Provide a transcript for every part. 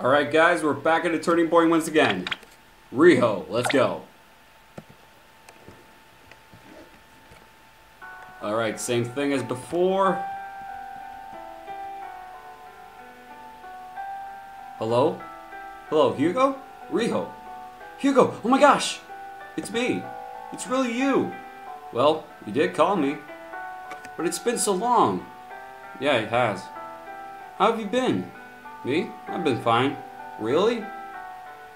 Alright guys, we're back at the turning point once again. Riho, let's go. Alright, same thing as before. Hello? Hello, Hugo? Riho. Hugo, oh my gosh! It's me. It's really you. Well, you did call me. But it's been so long. Yeah, it has. How have you been? Me? I've been fine. Really?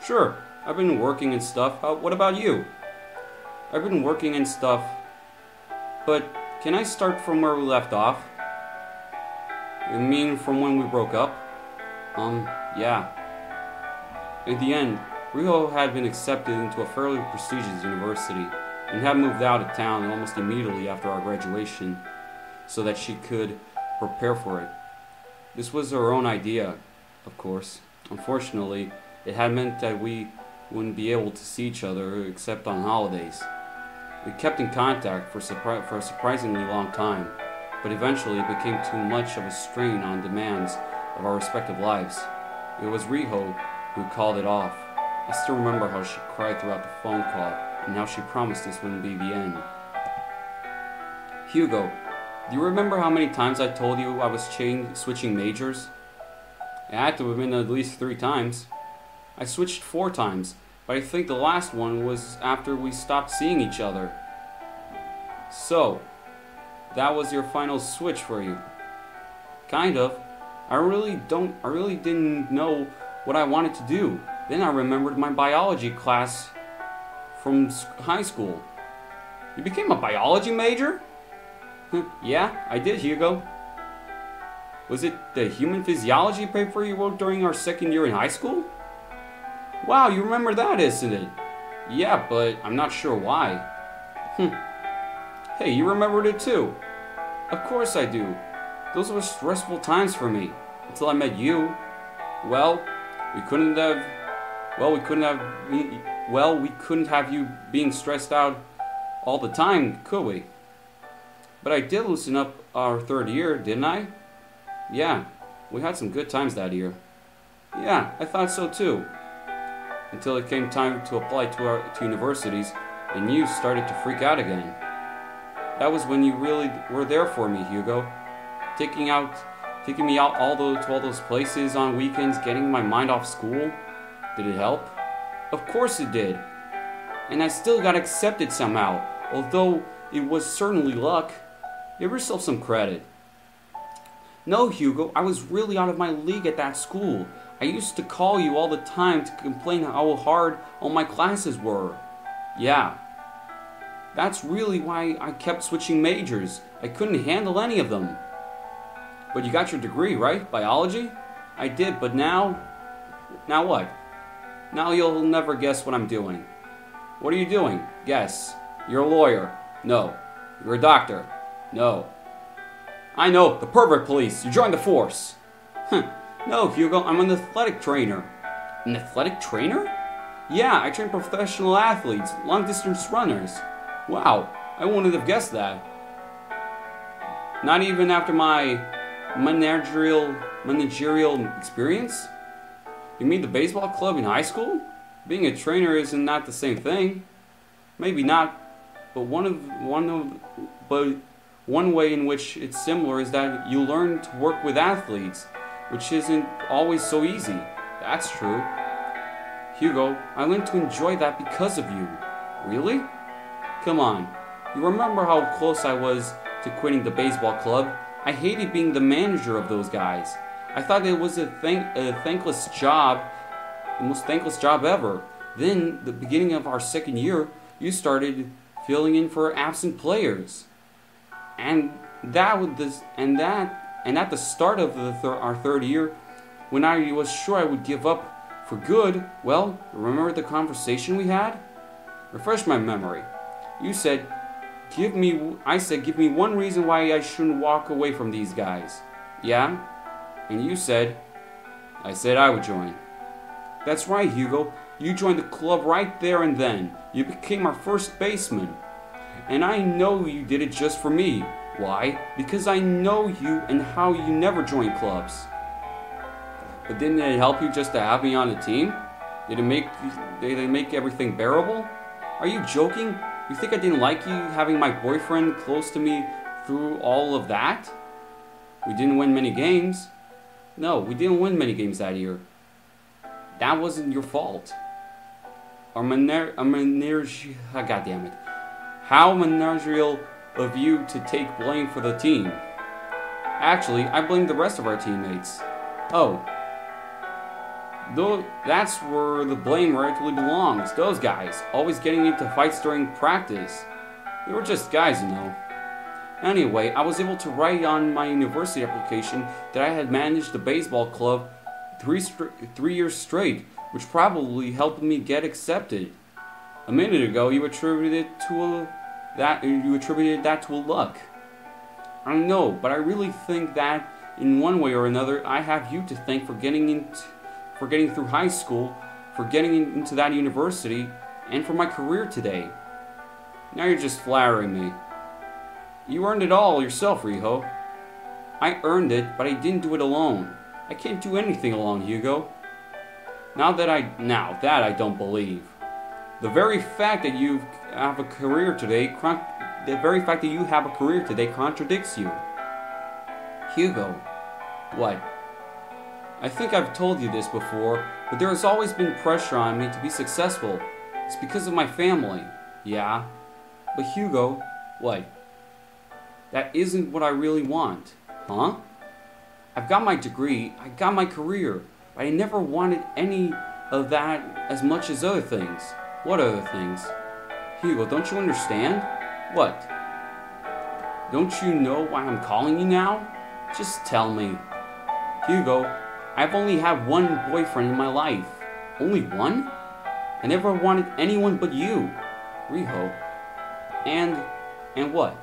Sure. I've been working and stuff. What about you? I've been working and stuff. But can I start from where we left off? You mean from when we broke up? Yeah. In the end, Riho had been accepted into a fairly prestigious university and had moved out of town almost immediately after our graduation so that she could prepare for it. This was her own idea, of course. Unfortunately, it had meant that we wouldn't be able to see each other except on holidays. We kept in contact for a surprisingly long time, but eventually it became too much of a strain on demands of our respective lives. It was Riho who called it off. I still remember how she cried throughout the phone call and how she promised this wouldn't be the end. Hugo, do you remember how many times I told you I was switching majors? It had to have been at least 3 times. I switched 4 times, but I think the last one was after we stopped seeing each other. So, that was your final switch for you? Kind of. I really didn't know what I wanted to do. Then I remembered my biology class from high school. You became a biology major? Yeah, I did, Hugo. Was it the human physiology paper you wrote during our second year in high school? Wow, you remember that, isn't it? Yeah, but I'm not sure why. Hey, you remembered it too. Of course I do. Those were stressful times for me, until I met you. We couldn't have you being stressed out all the time, could we? But I did loosen up our 3rd year, didn't I? Yeah, we had some good times that year. Yeah, I thought so too. Until it came time to apply to universities, and you started to freak out again. That was when you really were there for me, Hugo. Taking me out to all those places on weekends, getting my mind off school. Did it help? Of course it did. And I still got accepted somehow, although it was certainly luck. Give yourself some credit. No, Hugo, I was really out of my league at that school. I used to call you all the time to complain how hard all my classes were. Yeah. That's really why I kept switching majors. I couldn't handle any of them. But you got your degree, right? Biology? I did, but now what? Now you'll never guess what I'm doing. What are you doing? Guess. You're a lawyer. No. You're a doctor. No. I know, the pervert police. You joined the force. No, Hugo, I'm an athletic trainer. An athletic trainer? Yeah, I train professional athletes, long-distance runners. Wow, I wouldn't have guessed that. Not even after my managerial experience? You mean the baseball club in high school? Being a trainer isn't not the same thing. Maybe not, but one way in which it's similar is that you learn to work with athletes, which isn't always so easy. That's true. Hugo, I learned to enjoy that because of you. Really? Come on. You remember how close I was to quitting the baseball club? I hated being the manager of those guys. I thought it was a thankless job, the most thankless job ever. Then, the beginning of our 2nd year, you started filling in for absent players. And at the start of our 3rd year, when I was sure I would give up for good, well, remember the conversation we had? Refresh my memory. You said, give me one reason why I shouldn't walk away from these guys. Yeah? And you said, I said I would join. That's right, Hugo. You joined the club right there and then. You became our first baseman. And I know you did it just for me. Why? Because I know you and how you never join clubs. But didn't it help you just to have me on the team? Did they make everything bearable? Are you joking? You think I didn't like you having my boyfriend close to me through all of that? We didn't win many games. No, we didn't win many games that year. That wasn't your fault. How managerial of you to take blame for the team. Actually, I blame the rest of our teammates. Oh. Though that's where the blame rightfully belongs. Those guys, always getting into fights during practice. They were just guys, you know. Anyway, I was able to write on my university application that I had managed the baseball club 3 years straight, which probably helped me get accepted. A minute ago, you attributed that to a luck. I know, but I really think that in one way or another, I have you to thank for getting through high school, for getting into that university, and for my career today. Now you're just flattering me. You earned it all yourself, Riho. I earned it, but I didn't do it alone. I can't do anything alone, Hugo. Now that I don't believe. The very fact that you have a career today contradicts you. Hugo. What? I think I've told you this before, but there has always been pressure on me to be successful. It's because of my family. Yeah. But Hugo, what? That isn't what I really want. Huh? I've got my degree, I got my career, but I never wanted any of that as much as other things. What other things? Hugo, don't you understand? What? Don't you know why I'm calling you now? Just tell me. Hugo, I've only had one boyfriend in my life. Only one? I never wanted anyone but you. Riho. And what?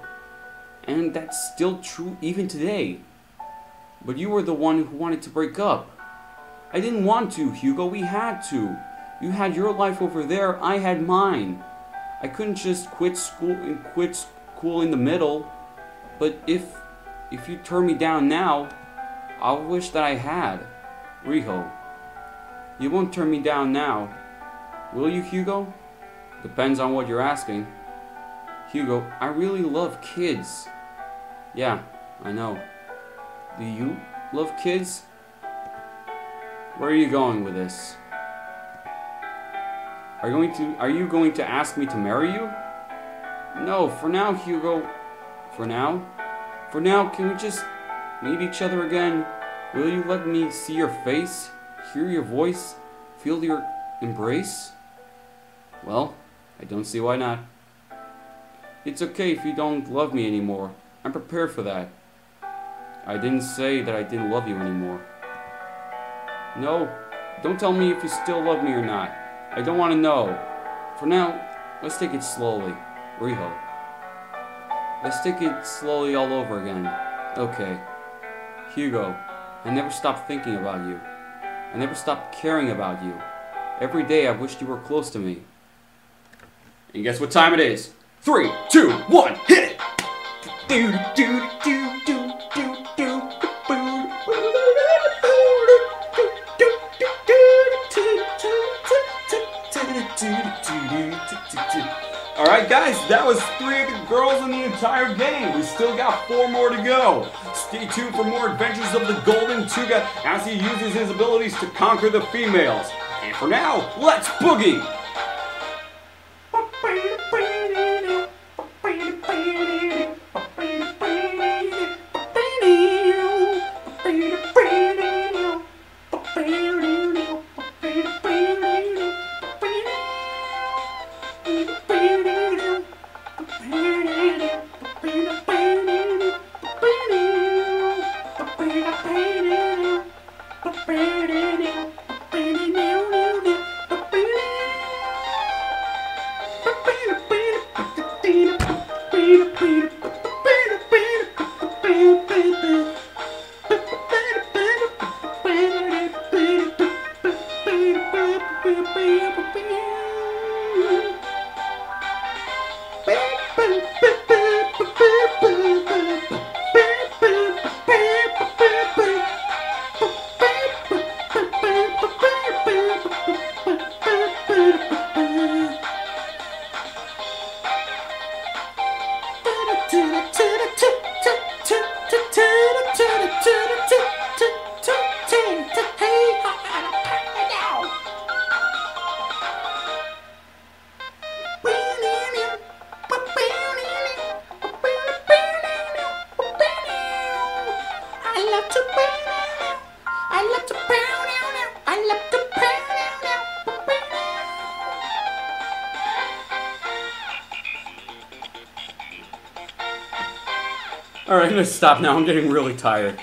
And that's still true even today. But you were the one who wanted to break up. I didn't want to, Hugo. We had to. You had your life over there. I had mine. I couldn't just quit school in the middle. But if you turn me down now, I'll wish that I had. Riho. You won't turn me down now. Will you, Hugo? Depends on what you're asking. Hugo, I really love kids. Yeah, I know. Do you love kids? Where are you going with this? Are you going to ask me to marry you? No, for now, Hugo. For now? For now, can we just meet each other again? Will you let me see your face, hear your voice, feel your embrace? Well, I don't see why not. It's okay if you don't love me anymore. I'm prepared for that. I didn't say that I didn't love you anymore. No, don't tell me if you still love me or not. I don't want to know. For now, let's take it slowly. Riho. Let's take it slowly all over again. Okay. Hugo, I never stopped thinking about you. I never stopped caring about you. Every day I wished you were close to me. And guess what time it is? 3, 2, 1, hit it! Alright guys, that was 3 of the girls in the entire game. We still got 4 more to go. Stay tuned for more adventures of the Golden Tuga as he uses his abilities to conquer the females. And for now, let's boogie! love to I love to I love to Alright, I'm gonna stop now. I'm getting really tired.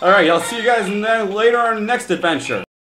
Alright, I'll see you guys later on the next adventure.